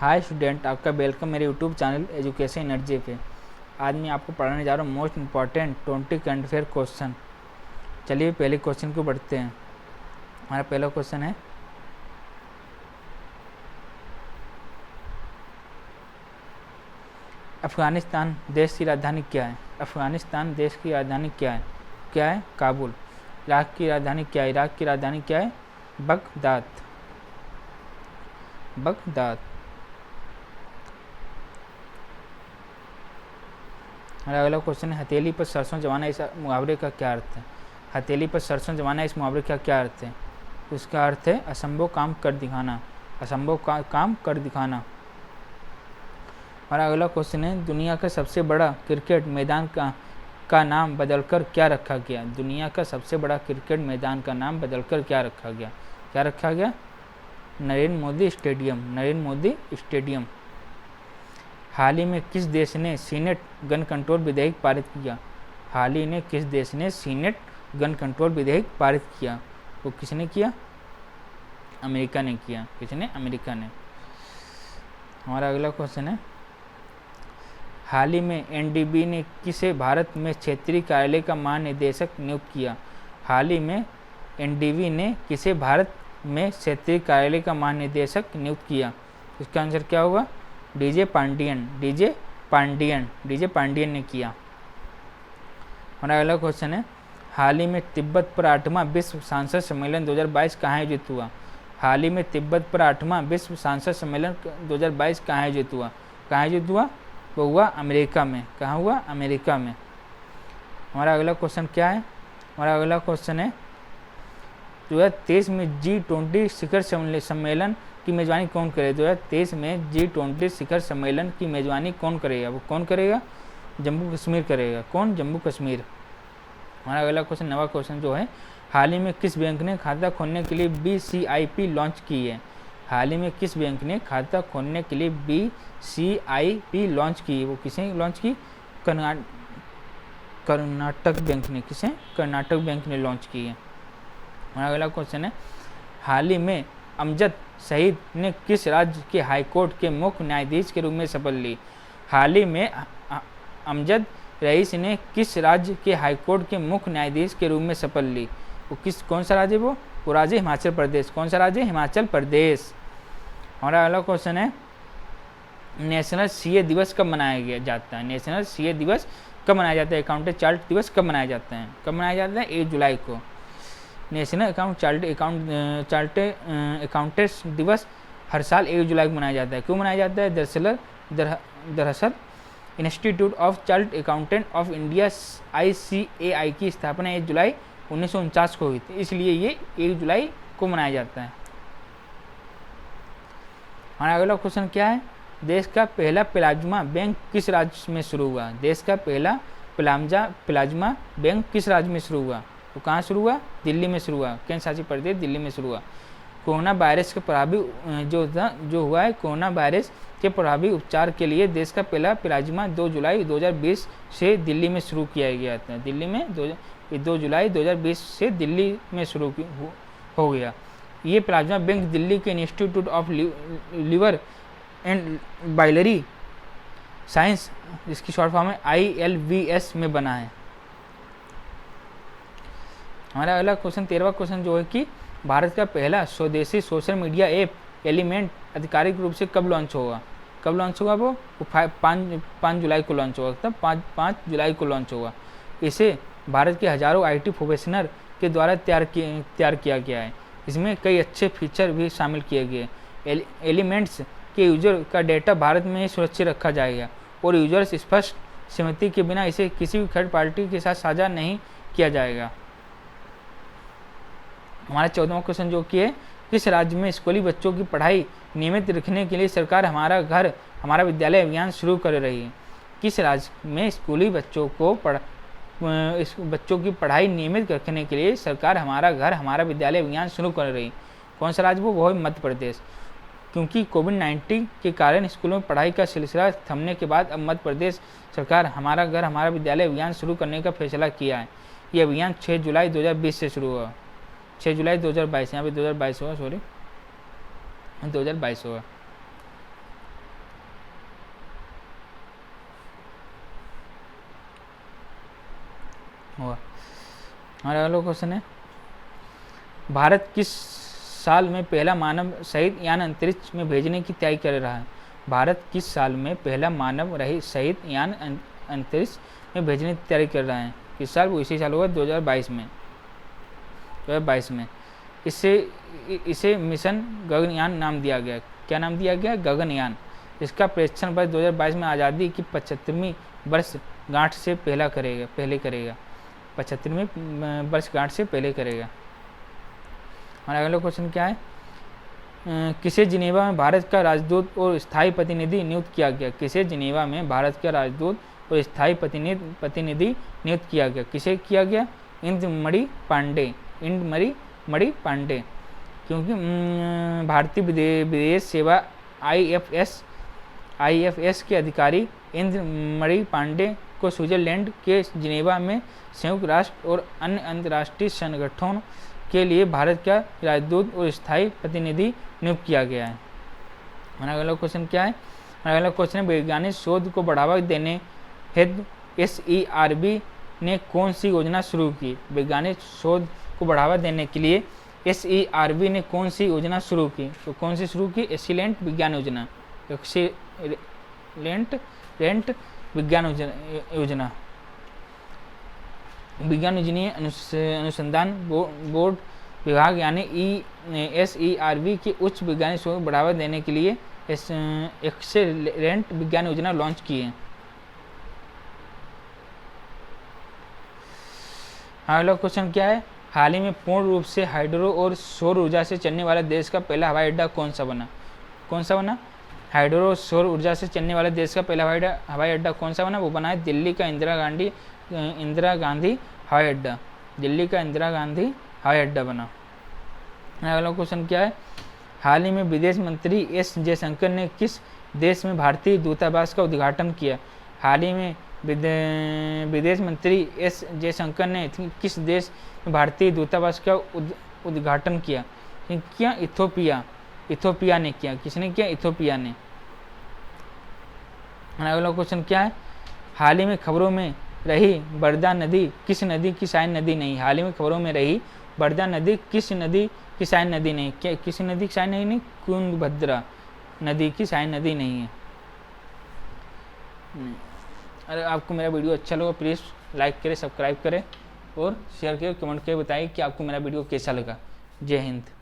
Hi student, आपका welcome मेरे YouTube channel education energy पे। आज मैं आपको पढ़ाने जा रहा हूँ most important 20 current affair question. चलिए पहले क्वेश्चन को पढ़ते हैं। हमारा पहला क्वेश्चन है, अफगानिस्तान देश की राजधानी क्या है? अफगानिस्तान देश की राजधानी क्या है? क्या है? काबुल। इराक की राजधानी क्या है? इराक की राजधानी क्या है? बगदाद। बगदाद। हमारा अगला क्वेश्चन है, हथेली पर सरसों जमाना इस मुहावरे का क्या अर्थ है? हथेली पर सरसों जमाना इस मुहावरे का क्या अर्थ है? उसका अर्थ है असंभव काम कर दिखाना। असंभव काम कर दिखाना। हमारा अगला क्वेश्चन है, दुनिया का सबसे बड़ा क्रिकेट मैदान का नाम बदलकर क्या रखा गया? दुनिया का सबसे बड़ा क्रिकेट मैदान का नाम बदलकर क्या रखा गया? क्या रखा गया? नरेंद्र मोदी स्टेडियम। नरेंद्र मोदी स्टेडियम। हाल ही में किस देश ने सीनेट गन कंट्रोल विधेयक पारित किया? हाल ही में किस देश ने सीनेट गन कंट्रोल विधेयक पारित किया? वो किसने किया? अमेरिका ने किया। किसने? अमेरिका ने। हमारा अगला क्वेश्चन है, हाल ही में एनडीबी ने किसे भारत में क्षेत्रीय कार्यालय का महानिदेशक नियुक्त किया? हाल ही में एनडीबी ने किसे भारत में क्षेत्रीय कार्यालय का महानिदेशक नियुक्त किया? इसका आंसर क्या होगा? DJ Pandian. DJ Pandian. DJ Pandian ने किया। हमारा अगला क्वेश्चन है, हाल ही में तिब्बत पर 8वां विश्व सांसद सम्मेलन 2022 कहाँ आयोजित हुआ? हाल ही में तिब्बत पर 8वां विश्व सांसद सम्मेलन 2022 कहाँ आयोजित हुआ? कहाँ आयोजित हुआ? वो हुआ अमेरिका में। कहाँ हुआ? अमेरिका में। हमारा अगला क्वेश्चन क्या है? हमारा अगला क्वेश्चन है, 2023 में G20 शिखर सम्मेलन की मेजबानी कौन करेगा? 2023 में G20 शिखर सम्मेलन की मेजबानी कौन करेगा? वो कौन करेगा? जम्मू कश्मीर करेगा। कौन? जम्मू कश्मीर। हमारा अगला क्वेश्चन, नवा क्वेश्चन जो है, हाल ही में किस बैंक ने खाता खोलने के लिए BCIP लॉन्च की है? हाल ही में किस बैंक ने खाता खोलने के लिए BCIP लॉन्च की? वो किसने लॉन्च की? कर्नाटक बैंक ने। किसे? कर्नाटक बैंक ने लॉन्च की है। हमारा अगला क्वेश्चन है, हाल ही में अमजद शहीद ने किस राज्य के हाईकोर्ट के मुख्य न्यायाधीश के रूप में शपथ ली? हाल ही में अमजद रईस ने किस राज्य के हाईकोर्ट के मुख्य न्यायाधीश के रूप में शपथ ली? वो कौन सा राज्य? वो राज्य हिमाचल प्रदेश। कौन सा राज्य? हिमाचल प्रदेश। हमारा अगला क्वेश्चन है, नेशनल सीए दिवस कब मनाया जाता है? नेशनल सीए दिवस कब मनाया जाता है? अकाउंटेंट चार्ट दिवस कब मनाया जाता है? कब मनाया जाता है? 1 जुलाई को। नेशनल अकाउंटेंट्स दिवस हर साल 1 जुलाई को मनाया जाता है। क्यों मनाया जाता है? दरअसल institute of chart accountant of India ICAI की स्थापना 1 जुलाई 1949 को हुई थी, इसलिए ये 1 जुलाई को मनाया जाता है। हमारा अगला क्वेश्चन क्या है, देश का पहला प्लाज्मा बैंक किस राज्य में शुरू हुआ? देश का पहला प्लाज्मा बैंक किस राज्य में शुरू हुआ? तो कहाँ शुरू हुआ? दिल्ली में शुरू हुआ। केंद्र शासित प्रदेश दिल्ली में शुरू हुआ। कोरोना वायरस के प्रभावी जो हुआ है, कोरोना वायरस के प्रभावी उपचार के लिए देश का पहला प्लाज्मा 2 जुलाई 2020 से दिल्ली में शुरू किया गया था। दिल्ली में 2 जुलाई 2020 से दिल्ली में शुरू हो गया। ये प्लाज्मा बैंक दिल्ली के institute of liver and biliary science, जिसकी शॉर्ट फॉर्म है ILVS में बना है। हमारा अगला क्वेश्चन, 13वां क्वेश्चन जो है कि भारत का पहला स्वदेशी सोशल मीडिया ऐप एलिमेंट आधिकारिक रूप से कब लॉन्च होगा? कब लॉन्च होगा? वो 5 जुलाई को लॉन्च होगा। तब 5 जुलाई को लॉन्च होगा। इसे भारत के हजारों IT प्रोफेशनल के द्वारा तैयार किया गया है। इसमें कई अच्छे फीचर भी शामिल किए गए। एलिमेंट्स के यूजर का डेटा भारत में ही सुरक्षित रखा जाएगा और यूजर्स स्पष्ट सहमति के बिना इसे किसी भी थर्ड पार्टी के साथ साझा नहीं किया जाएगा। हमारा 14वां क्वेश्चन जो कि है, किस राज्य में स्कूली बच्चों की पढ़ाई नियमित रखने के लिए सरकार हमारा घर हमारा विद्यालय अभियान शुरू कर रही है? किस राज्य में स्कूली बच्चों की पढ़ाई नियमित रखने के लिए सरकार हमारा घर हमारा विद्यालय अभियान शुरू कर रही है? कौन सा राज्य? वो है मध्य प्रदेश। क्योंकि कोविड-19 के कारण स्कूलों में पढ़ाई का सिलसिला थमने के बाद अब मध्य प्रदेश सरकार हमारा घर हमारा विद्यालय अभियान शुरू करने का फैसला किया है। ये अभियान 6 जुलाई 2020 से शुरू हुआ। 6 जुलाई 2022, यहाँ पे 2022 होगा, सॉरी 2022 होगा। हुआ। हमारा अगला क्वेश्चन है, भारत किस साल में पहला मानव सहित यान अंतरिक्ष में भेजने की तैयारी कर रहा है? भारत किस साल में पहला मानव रहित सहित यान अंतरिक्ष में भेजने की तैयारी कर रहा है? किस साल? वो इसी साल होगा 2022 में। इसे मिशन गगनयान नाम दिया गया। क्या नाम दिया गया? गगनयान। इसका परीक्षण वर्ष 2022 में आज़ादी की 75वीं वर्षगांठ से पहले करेगा। 75वीं वर्षगांठ से पहले करेगा। हमारा अगला क्वेश्चन क्या है, किसे जिनेवा में भारत का राजदूत और स्थायी प्रतिनिधि नियुक्त किया गया? किसे जिनेवा में भारत का राजदूत और स्थायी प्रतिनिधि नियुक्त किया गया? किसे किया गया? इंद्रमणि पांडे। क्योंकि भारतीय विदेश सेवा IFS के अधिकारी इंद्रमणि पांडे को स्विट्जरलैंड के जिनेवा में संयुक्त राष्ट्र और अन्य अंतर्राष्ट्रीय संगठनों के लिए भारत का राजदूत और स्थायी प्रतिनिधि नियुक्त किया गया है। हमारा अगला क्वेश्चन क्या है? हमारा अगला क्वेश्चन है, वैज्ञानिक शोध को बढ़ावा देने हेतु SERB ने कौन सी योजना शुरू की? वैज्ञानिक शोध को बढ़ावा देने के लिए SERB ने कौन सी योजना शुरू की? तो कौन सी शुरू की? एक्सीलेंट विज्ञान योजना। विज्ञान योजना विज्ञान इंजीनियरिंग अनुसंधान बोर्ड विभाग यानी SERB की उच्च वैज्ञानिक शोध को बढ़ावा देने के लिए एक्सीलेंट विज्ञान योजना लॉन्च की है। अगला क्वेश्चन क्या है, हाल ही में पूर्ण रूप से हाइड्रो और सौर ऊर्जा से चलने वाला देश का पहला हवाई अड्डा कौन सा बना? हाइड्रो और सौर ऊर्जा से चलने वाले देश का पहला हवाई अड्डा कौन सा बना? वो बना है दिल्ली का इंदिरा गांधी हवाई अड्डा। दिल्ली का इंदिरा गांधी हवाई अड्डा बना। अगला क्वेश्चन क्या है, हाल ही में विदेश मंत्री S जयशंकर ने किस देश में भारतीय दूतावास का उद्घाटन किया? हाल ही में विदेश मंत्री S जयशंकर ने किस देश में भारतीय दूतावास का उद्घाटन किया? इथोपिया ने किया। किसने किया? इथोपिया ने। अगला क्वेश्चन क्या है, हाल ही में खबरों में रही बरदा नदी किस नदी की साइन नदी नहीं? हाल ही में खबरों में रही बरदा नदी किस नदी की साइन नदी नहीं? किस नदी की साइन नदी नहीं? तुंगभद्रा नदी की साइन नदी नहीं है। अगर आपको मेरा वीडियो अच्छा लगा प्लीज़ लाइक करें, सब्सक्राइब करें और शेयर करें, कमेंट करके बताइए कि आपको मेरा वीडियो कैसा लगा। जय हिंद।